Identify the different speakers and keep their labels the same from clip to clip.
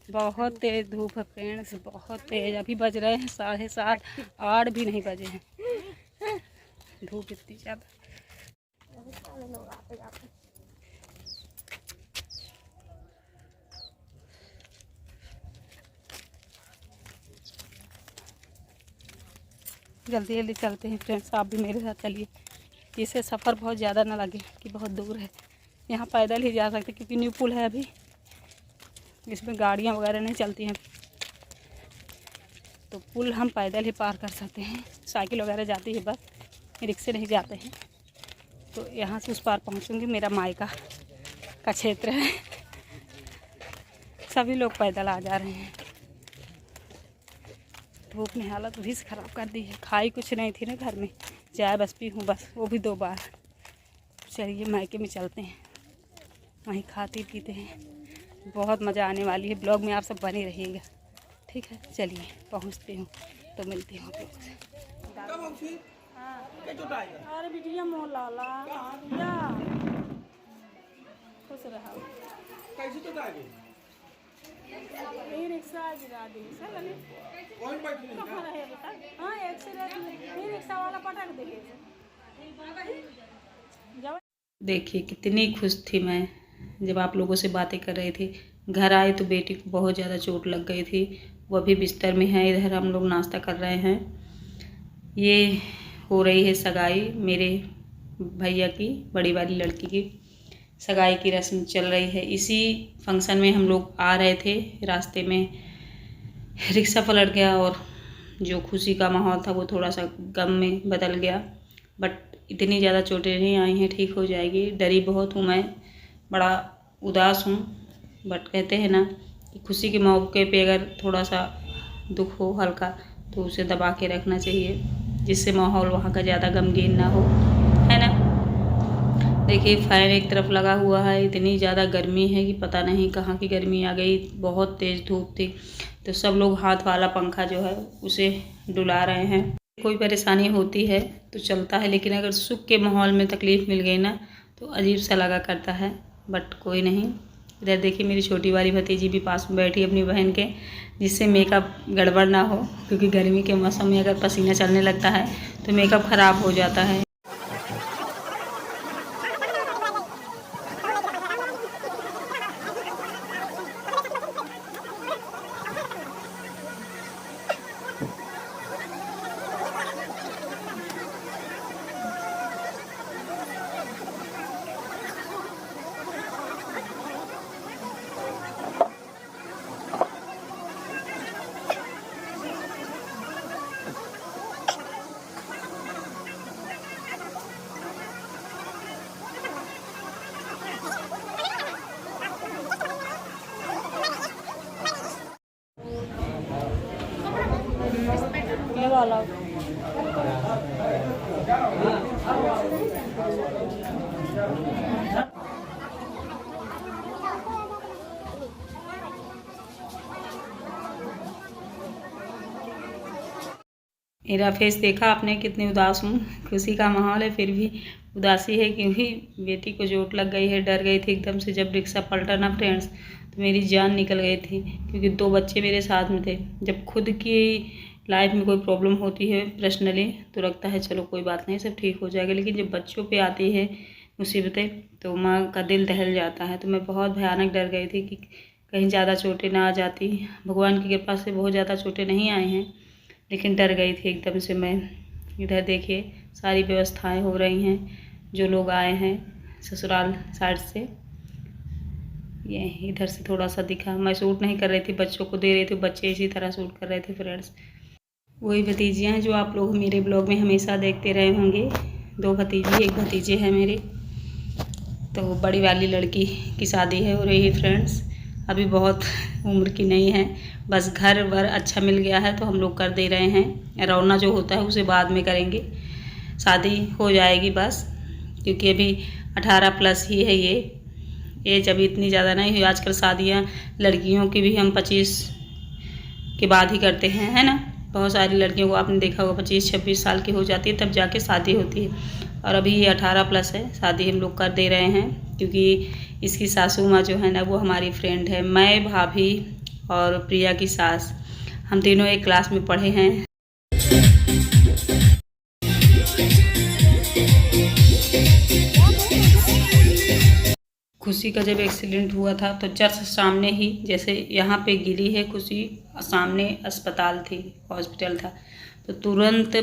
Speaker 1: बहुत तेज धूप है फ्रेंड्स, बहुत तेज। अभी बज रहे हैं 7:30, 8 भी नहीं बजे हैं। धूप इतनी ज़्यादा। जल्दी जल्दी चलते हैं फ्रेंड्स, आप भी मेरे साथ चलिए, जिससे सफ़र बहुत ज़्यादा ना लगे कि बहुत दूर है। यहाँ पैदल ही जा सकते क्योंकि न्यू पुल है अभी, इसमें गाड़ियाँ वगैरह नहीं चलती हैं, तो पुल हम पैदल ही पार कर सकते हैं। साइकिल वगैरह जाती है, बस रिक्शे नहीं जाते हैं। तो यहाँ से उस पार पहुँचूँगी। मेरा मायका का क्षेत्र है, सभी लोग पैदल आ जा रहे हैं। धूप ने हालत भी ख़राब कर दी है। खाई कुछ नहीं थी ना घर में, चाय बस पी हूँ, बस वो भी 2 बार। चलिए मायके में चलते हैं, वहीं खाते पीते हैं। बहुत मज़ा आने वाली है। ब्लॉग में आप सब बने रहिएगा, ठीक है। चलिए पहुँचती हूँ तो मिलती हूँ आप लोगों से। अरे बिटिया मोह लाला या खुश रहा।
Speaker 2: कैसे तो जाएगी?
Speaker 1: ये रिक्शा गिरा दी सर गली।
Speaker 2: कौन बैठी नहीं
Speaker 1: कहाँ रहे बेटा? हाँ एक से ये रिक्शा वाला पटक देंगे। देखिए कितनी खुश थी मैं जब आप लोगों से बातें कर रही थी। घर आए तो बेटी को बहुत ज़्यादा चोट लग गई थी, वो अभी बिस्तर में है। इधर हम लोग नाश्ता कर रहे हैं। ये हो रही है सगाई, मेरे भैया की बड़ी वाली लड़की की सगाई की रस्म चल रही है। इसी फंक्शन में हम लोग आ रहे थे, रास्ते में रिक्शा पलट गया और जो खुशी का माहौल था वो थोड़ा सा गम में बदल गया। बट इतनी ज़्यादा चोटें नहीं आई हैं, ठीक हो जाएगी। डरी बहुत हूँ मैं, बड़ा उदास हूँ। बट कहते हैं ना कि खुशी के मौके पे अगर थोड़ा सा दुख हो हल्का तो उसे दबा के रखना चाहिए, जिससे माहौल वहाँ का ज़्यादा गमगीन ना हो, है ना। देखिए फैन एक तरफ लगा हुआ है, इतनी ज़्यादा गर्मी है कि पता नहीं कहाँ की गर्मी आ गई। बहुत तेज़ धूप थी, तो सब लोग हाथ वाला पंखा जो है उसे डुला रहे हैं। कोई परेशानी होती है तो चलता है, लेकिन अगर सुख के माहौल में तकलीफ़ मिल गई ना तो अजीब सा लगा करता है। बट कोई नहीं। इधर देखिए मेरी छोटी वाली भतीजी भी पास में बैठी अपनी बहन के, जिससे मेकअप गड़बड़ ना हो, क्योंकि गर्मी के मौसम में अगर पसीना चलने लगता है तो मेकअप ख़राब हो जाता है। ये वाला मेरा फेस देखा आपने, कितनी उदास हूँ। खुशी का माहौल है फिर भी उदासी है, क्योंकि बेटी को चोट लग गई है। डर गई थी एकदम से जब रिक्शा पलटा ना फ्रेंड्स, तो मेरी जान निकल गई थी, क्योंकि 2 बच्चे मेरे साथ में थे। जब खुद की लाइफ में कोई प्रॉब्लम होती है पर्सनली तो लगता है चलो कोई बात नहीं, सब ठीक हो जाएगा, लेकिन जब बच्चों पे आती है मुसीबतें तो माँ का दिल दहल जाता है। तो मैं बहुत भयानक डर गई थी कि कहीं ज़्यादा चोटें ना आ जाती। भगवान की कृपा से बहुत ज़्यादा चोटें नहीं आई हैं, लेकिन डर गई थी एकदम से मैं। इधर देखिए सारी व्यवस्थाएं हो रही हैं, जो लोग आए हैं ससुराल साइड से। ये इधर से थोड़ा सा दिखा, मैं शूट नहीं कर रही थी, बच्चों को दे रही थी, बच्चे इसी तरह शूट कर रहे थे फ्रेंड्स। वही भतीजियाँ हैं जो आप लोग मेरे ब्लॉग में हमेशा देखते रहे होंगे। 2 भतीजी 1 भतीजे हैं मेरे। तो बड़ी वाली लड़की की शादी है हो रही है फ्रेंड्स, अभी बहुत उम्र की नहीं है, बस घर वर अच्छा मिल गया है तो हम लोग कर दे रहे हैं। रौना जो होता है उसे बाद में करेंगे, शादी हो जाएगी बस, क्योंकि अभी 18 प्लस ही है ये एज, अभी इतनी ज़्यादा नहीं हुई। आजकल शादियाँ लड़कियों की भी हम 25 के बाद ही करते हैं, है ना। बहुत सारी लड़कियों को आपने देखा होगा 25-26 साल की हो जाती है तब जाके शादी होती है, और अभी ये 18 प्लस है, शादी हम लोग कर दे रहे हैं। क्योंकि इसकी सासू माँ जो है ना वो हमारी फ्रेंड है। मैं, भाभी और प्रिया की सास, हम तीनों एक क्लास में पढ़े हैं। खुशी का जब एक्सीडेंट हुआ था तो जस्ट सामने ही, जैसे यहाँ पे गिरी है खुशी, सामने अस्पताल थी, हॉस्पिटल था, तो तुरंत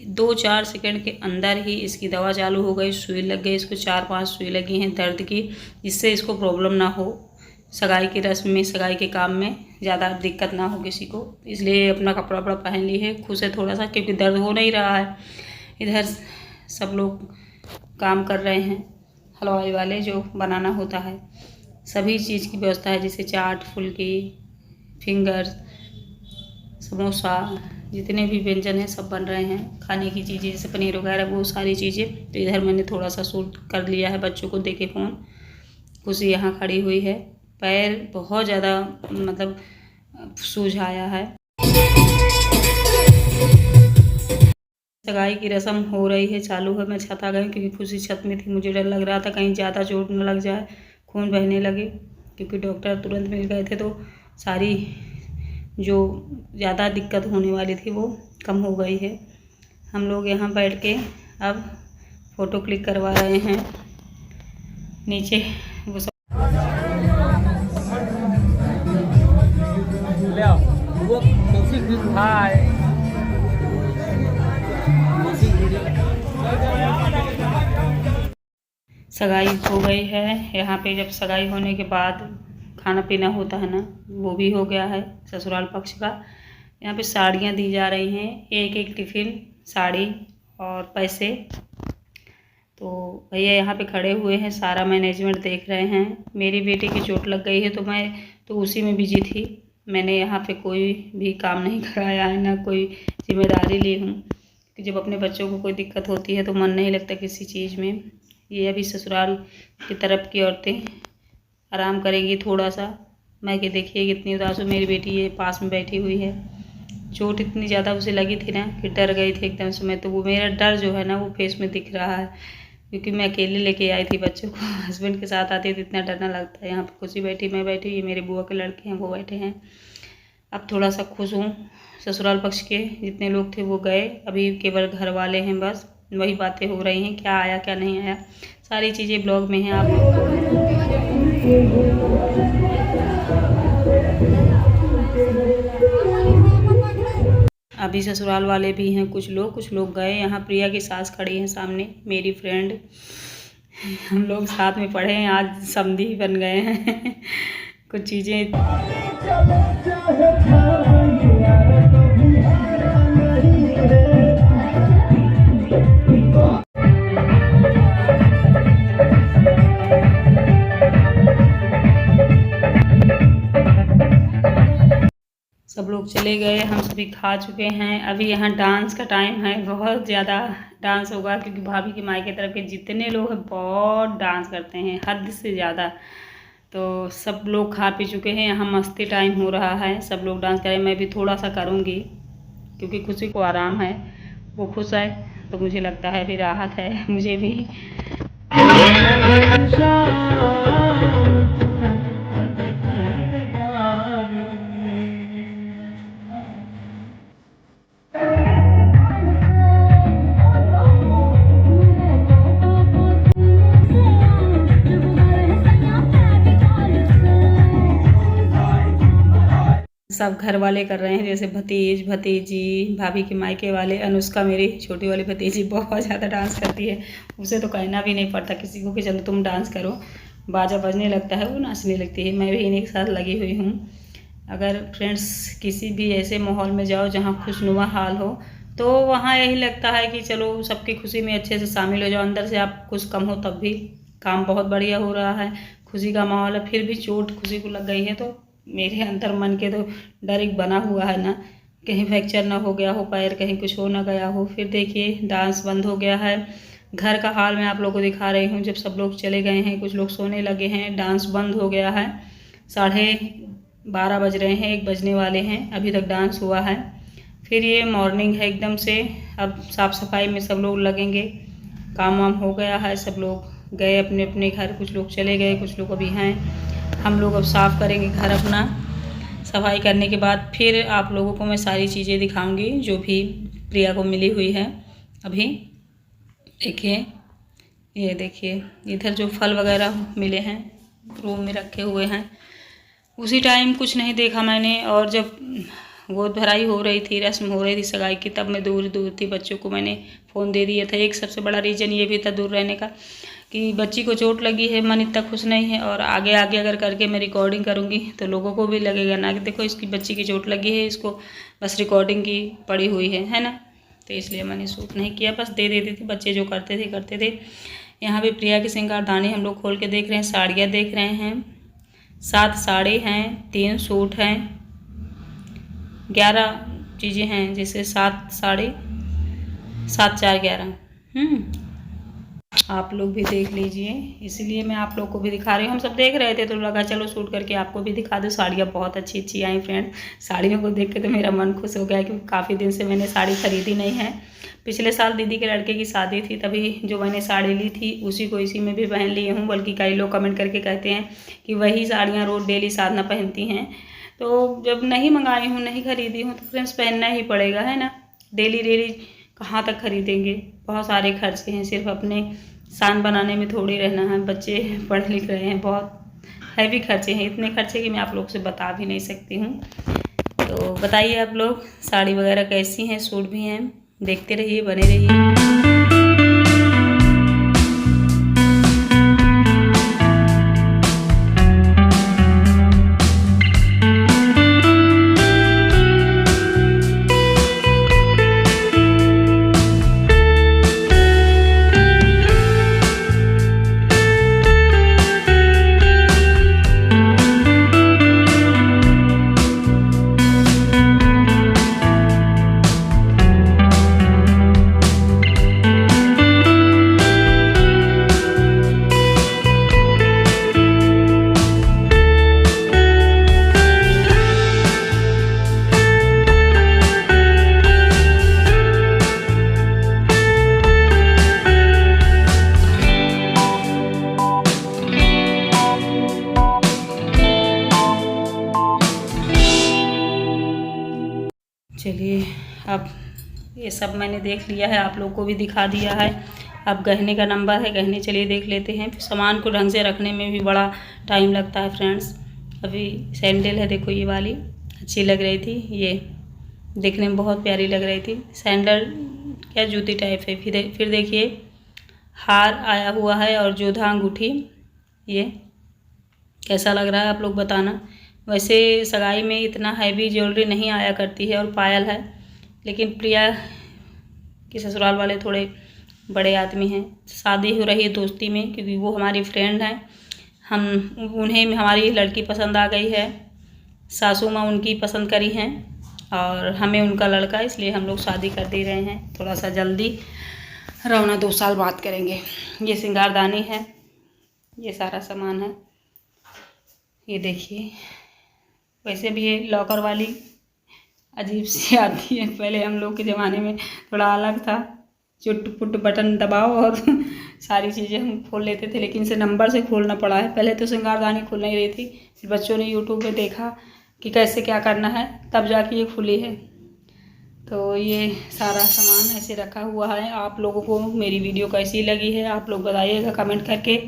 Speaker 1: 2-4 सेकंड के अंदर ही इसकी दवा चालू हो गई, सुई लग गई, इसको 4-5 सुई लगी हैं दर्द की, जिससे इसको प्रॉब्लम ना हो, सगाई की रस्म में, सगाई के काम में ज़्यादा दिक्कत ना हो किसी को, इसलिए अपना कपड़ा वपड़ा पहन ली है। खुश है थोड़ा सा, क्योंकि दर्द हो नहीं रहा है। इधर सब लोग काम कर रहे हैं, हलवाई वाले जो बनाना होता है, सभी चीज़ की व्यवस्था है, जैसे चाट, फुल्की, फिंगर, समोसा, जितने भी व्यंजन हैं सब बन रहे हैं, खाने की चीज़ें जैसे पनीर वगैरह, वो सारी चीज़ें। तो इधर मैंने थोड़ा सा शूट कर लिया है बच्चों को देके फ़ोन। खुशी यहाँ खड़ी हुई है, पैर बहुत ज़्यादा मतलब सूज आया है। सगाई की रस्म हो रही है, चालू है। मैं छत आ गई क्योंकि खुशी छत में थी, मुझे डर लग रहा था कहीं ज़्यादा चोट न लग जाए, खून बहने लगे, क्योंकि डॉक्टर तुरंत मिल गए थे, तो सारी जो ज़्यादा दिक्कत होने वाली थी वो कम हो गई है। हम लोग यहाँ बैठ के अब फ़ोटो क्लिक करवा रहे हैं। नीचे वो सब सगाई हो गई है। यहाँ पे जब सगाई होने के बाद खाना पीना होता है ना, वो भी हो गया है ससुराल पक्ष का। यहाँ पे साड़ियाँ दी जा रही हैं, एक एक टिफ़िन साड़ी और पैसे। तो भैया यहाँ पे खड़े हुए हैं, सारा मैनेजमेंट देख रहे हैं। मेरी बेटी की चोट लग गई है तो मैं तो उसी में बिजी थी, मैंने यहाँ पे कोई भी काम नहीं कराया है, ना कोई जिम्मेदारी ली हूँ, कि जब अपने बच्चों को कोई दिक्कत होती है तो मन नहीं लगता किसी चीज़ में। ये अभी ससुराल की तरफ की औरतें आराम करेंगी थोड़ा सा। मैं कि देखिए कितनी उदास हूँ, मेरी बेटी ये पास में बैठी हुई है। चोट इतनी ज़्यादा उसे लगी थी ना कि डर गई थी एकदम से। मैं तो वो मेरा डर जो है ना वो फेस में दिख रहा है, क्योंकि मैं अकेले लेके आई थी बच्चों को। हस्बैंड के साथ आती तो इतना डर ना लगता है। यहाँ पे खुशी बैठी, मैं बैठी, ये मेरे बुआ के लड़के हैं वो बैठे हैं। अब थोड़ा सा खुश हूँ। ससुराल पक्ष के जितने लोग थे वो गए, अभी केवल घर वाले हैं, बस वही बातें हो रही हैं, क्या आया क्या नहीं आया, सारी चीज़ें ब्लॉग में हैं। आप अभी ससुराल वाले भी हैं, कुछ लोग गए। यहाँ प्रिया की सास खड़ी हैं सामने, मेरी फ्रेंड, हम लोग साथ में पढ़े हैं, आज समधी बन गए हैं। कुछ चीज़ें सब लोग चले गए, हम सभी खा चुके हैं। अभी यहाँ डांस का टाइम है, बहुत ज़्यादा डांस होगा, क्योंकि भाभी की माई की तरफ के जितने लोग हैं बहुत डांस करते हैं, हद से ज़्यादा। तो सब लोग खा पी चुके हैं, यहाँ मस्ती टाइम हो रहा है, सब लोग डांस करें। मैं भी थोड़ा सा करूँगी, क्योंकि खुशी को आराम है, वो खुश है तो मुझे लगता है फिर राहत है मुझे भी। सब घर वाले कर रहे हैं, जैसे भतीज भतीजी, भाभी के मायके वाले। अनुष्का मेरी छोटी वाली भतीजी बहुत ज़्यादा डांस करती है, उसे तो कहना भी नहीं पड़ता किसी को कि चलो तुम डांस करो, बाजा बजने लगता है वो नाचने लगती है। मैं भी इन्हीं के साथ लगी हुई हूँ। अगर फ्रेंड्स किसी भी ऐसे माहौल में जाओ जहाँ खुशनुमा हाल हो, तो वहाँ यही लगता है कि चलो सबकी खुशी में अच्छे से शामिल हो जाओ। अंदर से आप कुछ कम हो तब भी काम बहुत बढ़िया हो रहा है, खुशी का माहौल है। फिर भी चोट खुशी को लग गई है, तो मेरे अंदर मन के तो डर एक बना हुआ है ना, कहीं फ्रैक्चर ना हो गया हो पैर, कहीं कुछ हो ना गया हो। फिर देखिए डांस बंद हो गया है। घर का हाल मैं आप लोगों को दिखा रही हूँ, जब सब लोग चले गए हैं, कुछ लोग सोने लगे हैं, डांस बंद हो गया है। 12:30 बज रहे हैं, 1 बजने वाले हैं, अभी तक डांस हुआ है। फिर ये मॉर्निंग है एकदम से, अब साफ़ सफाई में सब लोग लगेंगे। काम वाम हो गया है, सब लोग गए अपने अपने घर, कुछ लोग चले गए, कुछ लोग अभी हैं। हम लोग अब साफ़ करेंगे घर अपना, सफाई करने के बाद फिर आप लोगों को मैं सारी चीज़ें दिखाऊंगी जो भी प्रिया को मिली हुई है। अभी देखिए, ये देखिए इधर जो फल वगैरह मिले हैं रूम में रखे हुए हैं। उसी टाइम कुछ नहीं देखा मैंने, और जब गोद भराई हो रही थी, रस्म हो रही थी सगाई की, तब मैं दूर दूर थी। बच्चों को मैंने फ़ोन दे दिया था। एक सबसे बड़ा रीज़न ये भी था दूर रहने का कि बच्ची को चोट लगी है, मन इतना खुश नहीं है, और आगे आगे अगर करके मैं रिकॉर्डिंग करूँगी तो लोगों को भी लगेगा ना कि देखो इसकी बच्ची की चोट लगी है, इसको बस रिकॉर्डिंग की पड़ी हुई है ना। तो इसलिए मैंने शूट नहीं किया, बस दे देती थी। बच्चे जो करते थे। यहाँ पे प्रिया की श्रृंगारदानी हम लोग खोल के देख रहे हैं, साड़ियाँ देख रहे हैं। 7 साड़ी हैं, 3 सूट हैं, 11 चीज़ें हैं, जैसे 7 साड़ी, 7 4 11। आप लोग भी देख लीजिए, इसलिए मैं आप लोग को भी दिखा रही हूँ। हम सब देख रहे थे तो लगा चलो शूट करके आपको भी दिखा दूँ। साड़ियाँ बहुत अच्छी अच्छी आई फ्रेंड। साड़ियों को देख के तो मेरा मन खुश हो गया, क्योंकि काफ़ी दिन से मैंने साड़ी खरीदी नहीं है। पिछले साल दीदी के लड़के की शादी थी, तभी जो मैंने साड़ी ली थी उसी को इसी में भी पहन ली हूँ। बल्कि कई लोग कमेंट करके कहते हैं कि वही साड़ियाँ रोज़ डेली साधना पहनती हैं। तो जब नहीं मंगाई हूँ, नहीं खरीदी हूँ, तो फ्रेंड्स पहनना ही पड़ेगा, है ना। डेली कहाँ तक खरीदेंगे, बहुत सारे खर्चे हैं। सिर्फ अपने शान बनाने में थोड़ी रहना है। बच्चे पढ़ लिख रहे हैं, बहुत हैवी खर्चे हैं। इतने खर्चे कि मैं आप लोग से बता भी नहीं सकती हूँ। तो बताइए आप लोग साड़ी वगैरह कैसी हैं, सूट भी हैं। देखते रहिए, बने रहिए। चलिए, अब ये सब मैंने देख लिया है, आप लोग को भी दिखा दिया है। अब गहने का नंबर है, गहने चलिए देख लेते हैं। सामान को ढंग से रखने में भी बड़ा टाइम लगता है फ्रेंड्स। अभी सैंडल है, देखो ये वाली अच्छी लग रही थी, ये देखने में बहुत प्यारी लग रही थी। सैंडल क्या जूती टाइप है। फिर देखिए हार आया हुआ है और जोधा अंगूठी, ये कैसा लग रहा है आप लोग बताना। वैसे सगाई में इतना हैवी ज्वेलरी नहीं आया करती है, और पायल है, लेकिन प्रिया के ससुराल वाले थोड़े बड़े आदमी हैं। शादी हो रही है दोस्ती में, क्योंकि वो हमारी फ्रेंड हैं। उन्हें हमारी लड़की पसंद आ गई है, सासू माँ उनकी पसंद करी हैं, और हमें उनका लड़का, इसलिए हम लोग शादी कर दे रहे हैं। थोड़ा सा जल्दी, रौना 2 साल बाद करेंगे। ये श्रृंगारदानी है, ये सारा सामान है, ये देखिए। वैसे भी ये लॉकर वाली अजीब सी आती है, पहले हम लोग के ज़माने में थोड़ा अलग था। चुट पुट बटन दबाओ और सारी चीज़ें हम खोल लेते थे, लेकिन इसे नंबर से खोलना पड़ा है। पहले तो श्रृंगारदानी खुल नहीं रही थी, फिर बच्चों ने यूट्यूब पे देखा कि कैसे क्या करना है, तब जाके ये खुली है। तो ये सारा सामान ऐसे रखा हुआ है। आप लोगों को मेरी वीडियो कैसी लगी है आप लोग बताइएगा कमेंट करके।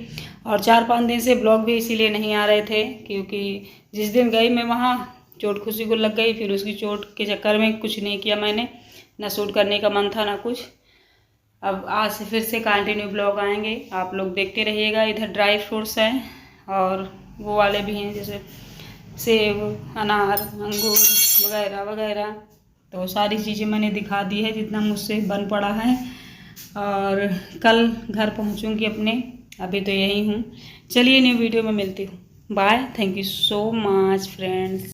Speaker 1: और 4-5 दिन से ब्लॉग भी इसीलिए नहीं आ रहे थे, क्योंकि जिस दिन गई मैं वहाँ चोट खुशी को लग गई। फिर उसकी चोट के चक्कर में कुछ नहीं किया मैंने, ना शूट करने का मन था ना कुछ। अब आज से फिर से कंटिन्यू ब्लॉग आएंगे, आप लोग देखते रहिएगा। इधर ड्राई फ्रूट्स हैं और वो वाले भी हैं, जैसे सेब, अनार, अंगूर वगैरह वगैरह। तो सारी चीज़ें मैंने दिखा दी है जितना मुझसे बन पड़ा है। और कल घर पहुंचूंगी अपने, अभी तो यही हूँ। चलिए न्यू वीडियो में मिलती हूँ। Bye, thank you so much friends.